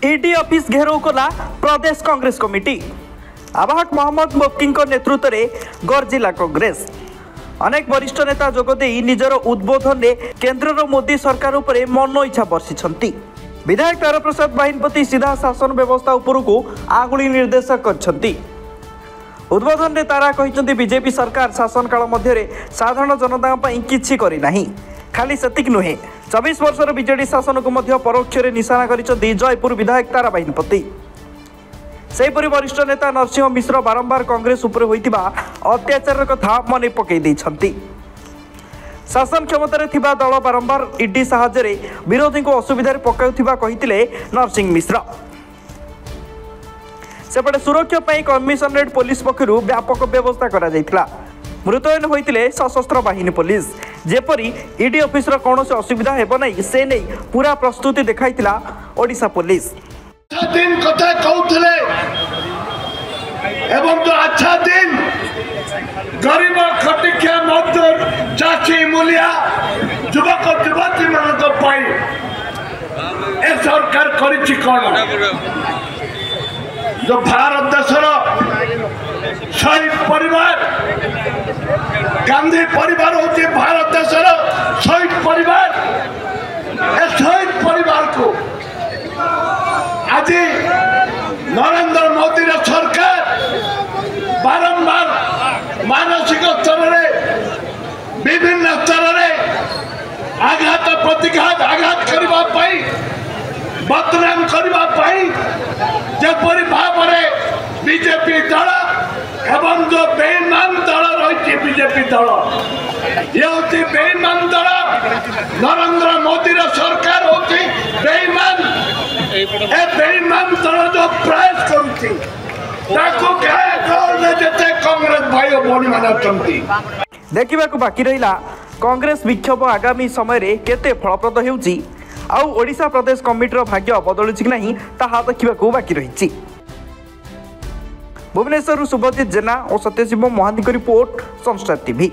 ED office घेराव कला प्रदेश Congress committee. आवाहक Mohammad मुफ्ती नेतृत्व में गर्जिला कांग्रेस। अनेक वरिष्ठ नेता जोगदे निजर उद्बोधन में केन्द्र मोदी सरकार उपरे मन इच्छा बर्षि। विधायक तारा प्रसाद बाहिनपति सीधा शासन व्यवस्था उपरकू आंगुली निर्देश कर उद्बोधन में तारा कहते बीजेपी सरकार शासन काल मध्य साधारण जनता किछि करि नाही। खाली सेतिक नुहे 24 वर्षर बीजेडी शासन को मध्य परोक्ष निशाना कर जयपुर विधायक तारा बाहिनपति। सेहीपरि वरिष्ठ नेता नरसिंह मिश्र बारंबार कांग्रेस उपर होइतिबा अत्याचार कथा मन पकई दैछंती। शासन क्षमतार थिबा दल बारंबार ईडी साहाय्य विरोधी को असुविधा पकाउथिबा कहितिले नरसिंह मिश्र। सेपटे सुरक्षा पाई कमिशनरेट पुलिस पक्षर व्यापक व्यवस्था करा जायतिला। मृतयन होइतिले सशस्त्र बाहिनी पुलिस। जेपरी ईडी ऑफिसर कौन से असुविधा हेब नहीं से नहीं पूरा प्रस्तुति देखाइतिला ओडिशा पुलिस। दिन कथा कहूले एवं तो अच्छा दिन गरीब खटिया मजदूर चाषी मूलिया युवक युवती मान ए सरकार करिछि कौन जो भारत देशर शहीद परिवार गांधी परिवार होची भारत देशर शहीद परिवार। ए शहीद परिवार को आज नरेंद्र मोदी सरकार बारंबार मानसिक स्तर में विभिन्न स्तर में आघात प्रतिघात आघात करने बदनाम करने जपरी भाव में बीजेपी दल एवं जो बेईमान दल रही बीजेपी दल ये होती बेईमान दल। नरेंद्र मोदी सरकार होती बेईमान। ए बेईमान दल जो प्रयास करुच्ची कांग्रेस भाई भौणी मानी देखा बाकी रहा कांग्रेस विक्षोभ आगामी समय केते फलप्रद होउची आउ ओडिशा प्रदेश कमिटीर भाग्य बदलुची कि नहीं ताहा देखा बाकी रही। भुवनेश्वर शुभजीत जेना और सत्यशिव महांती रिपोर्ट सनस्टार टीवी।